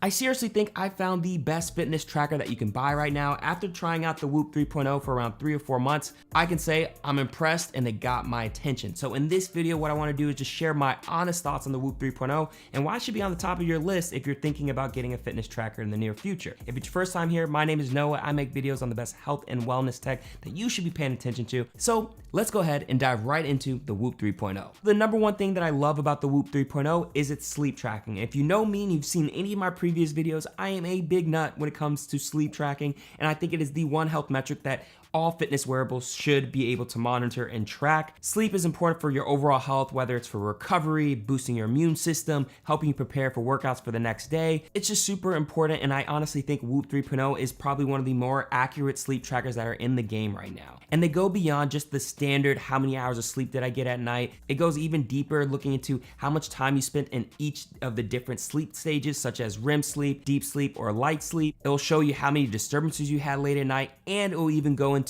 I seriously think I found the best fitness tracker that you can buy right now. After trying out the Whoop 3.0 for around 3 or 4 months, I can say I'm impressed and it got my attention. So in this video, what I wanna do is just share my honest thoughts on the Whoop 3.0 and why it should be on the top of your list if you're thinking about getting a fitness tracker in the near future. If it's your first time here, my name is Noah. I make videos on the best health and wellness tech that you should be paying attention to. So let's go ahead and dive right into the Whoop 3.0. The number one thing that I love about the Whoop 3.0 is its sleep tracking. If you know me and you've seen any of my previous videos, I am a big nut when it comes to sleep tracking, and I think it is the one health metric that all fitness wearables should be able to monitor and track. Sleep is important for your overall health, whether it's for recovery, boosting your immune system, helping you prepare for workouts for the next day. It's just super important, and I honestly think Whoop 3.0 is probably one of the more accurate sleep trackers that are in the game right now. And they go beyond just the standard how many hours of sleep did I get at night. It goes even deeper, looking into how much time you spent in each of the different sleep stages, such as REM sleep, deep sleep, or light sleep. It'll show you how many disturbances you had late at night, and it will even go into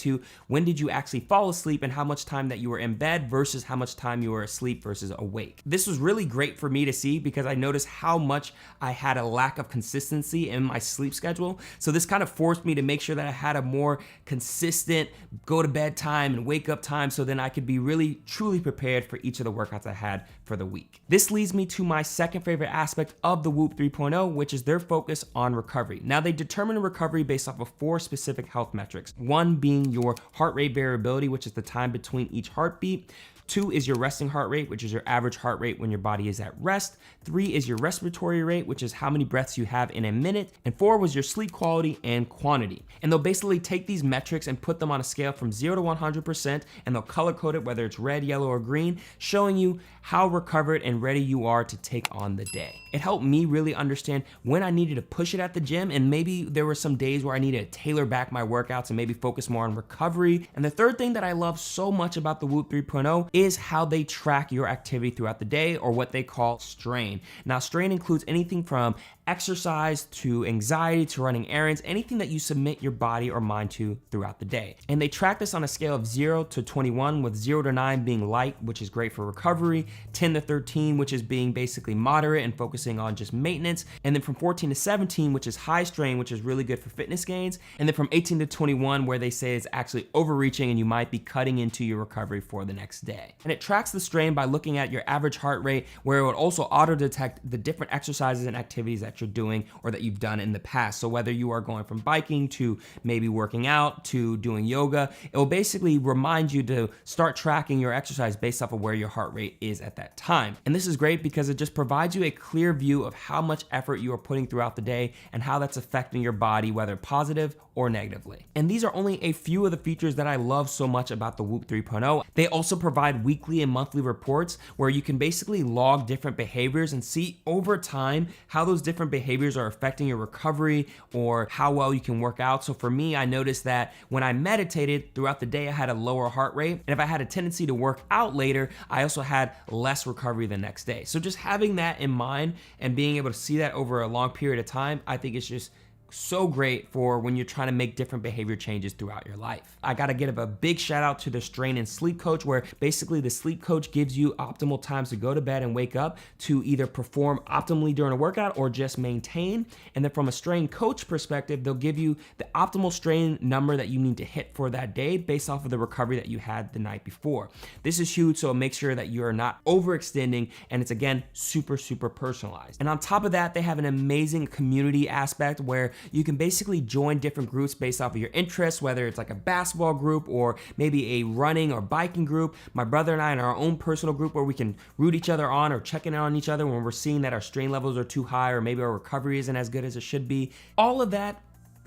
when did you actually fall asleep and how much time that you were in bed versus how much time you were asleep versus awake. This was really great for me to see because I noticed how much I had a lack of consistency in my sleep schedule. So this kind of forced me to make sure that I had a more consistent go to bed time and wake up time, so then I could be really truly prepared for each of the workouts I had for the week. This leads me to my second favorite aspect of the Whoop 3.0, which is their focus on recovery. Now, they determine recovery based off of 4 specific health metrics. One being your heart rate variability, which is the time between each heartbeat. 2 is your resting heart rate, which is your average heart rate when your body is at rest. 3 is your respiratory rate, which is how many breaths you have in a minute. And 4 was your sleep quality and quantity. And they'll basically take these metrics and put them on a scale from 0 to 100%, and they'll color code it, whether it's red, yellow, or green, showing you how recovered and ready you are to take on the day. It helped me really understand when I needed to push it at the gym, and maybe there were some days where I needed to tailor back my workouts and maybe focus more on recovery. And the third thing that I love so much about the Whoop 3.0 is how they track your activity throughout the day, or what they call strain. Now, strain includes anything from exercise to anxiety to running errands, anything that you submit your body or mind to throughout the day. And they track this on a scale of 0 to 21, with 0 to 9 being light, which is great for recovery, 10 to 13, which is being basically moderate and focusing on just maintenance, and then from 14 to 17, which is high strain, which is really good for fitness gains, and then from 18 to 21, where they say it's actually overreaching and you might be cutting into your recovery for the next day. And it tracks the strain by looking at your average heart rate, where it would also auto detect the different exercises and activities that you're doing or that you've done in the past. So whether you are going from biking to maybe working out to doing yoga, it will basically remind you to start tracking your exercise based off of where your heart rate is at that time. And this is great because it just provides you a clear view of how much effort you are putting throughout the day and how that's affecting your body, whether positive or negatively. And these are only a few of the features that I love so much about the Whoop 3.0. They also provide weekly and monthly reports where you can basically log different behaviors and see over time how those different behaviors are affecting your recovery or how well you can work out. So for me, I noticed that when I meditated throughout the day, I had a lower heart rate. And if I had a tendency to work out later, I also had less recovery the next day. So just having that in mind and being able to see that over a long period of time, I think it's just so great for when you're trying to make different behavior changes throughout your life. I gotta give a big shout out to the Strain and Sleep Coach, where basically the sleep coach gives you optimal times to go to bed and wake up to either perform optimally during a workout or just maintain. And then from a Strain coach perspective, they'll give you the optimal strain number that you need to hit for that day based off of the recovery that you had the night before. This is huge, so it makes sure that you are not overextending, and it's again super personalized. And on top of that, they have an amazing community aspect where you can basically join different groups based off of your interests, whether it's like a basketball group or maybe a running or biking group. My brother and I in our own personal group where we can root each other on or check in on each other when we're seeing that our strain levels are too high or maybe our recovery isn't as good as it should be. All of that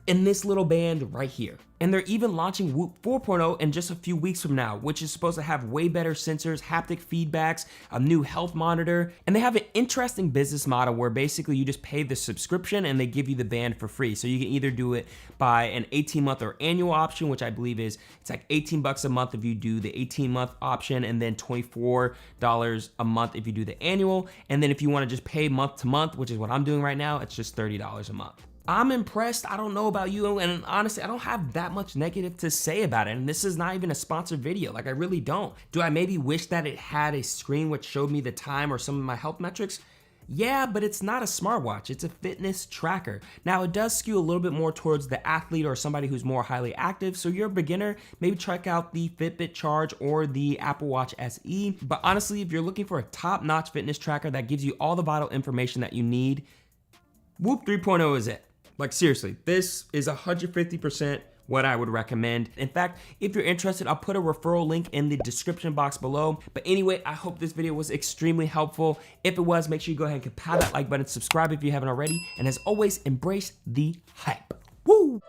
in this little band right here. And they're even launching Whoop 4.0 in just a few weeks from now, which is supposed to have way better sensors, haptic feedbacks, a new health monitor, and they have an interesting business model where basically you just pay the subscription and they give you the band for free. So you can either do it by an 18-month or annual option, which I believe is, it's like 18 bucks a month if you do the 18-month option, and then $24 a month if you do the annual. And then if you want to just pay month to month, which is what I'm doing right now, it's just $30 a month. I'm impressed. I don't know about you, and honestly, I don't have that much negative to say about it, and this is not even a sponsored video. Like, I really don't. Do I maybe wish that it had a screen which showed me the time or some of my health metrics? Yeah, but it's not a smartwatch, it's a fitness tracker. Now it does skew a little bit more towards the athlete or somebody who's more highly active, so you're a beginner, maybe check out the Fitbit Charge or the Apple Watch SE. But honestly, if you're looking for a top-notch fitness tracker that gives you all the vital information that you need, Whoop 3.0 is it. Like seriously, this is 150% what I would recommend. In fact, if you're interested, I'll put a referral link in the description box below. But anyway, I hope this video was extremely helpful. If it was, make sure you go ahead and pound that like button, subscribe if you haven't already, and as always, embrace the hype. Woo!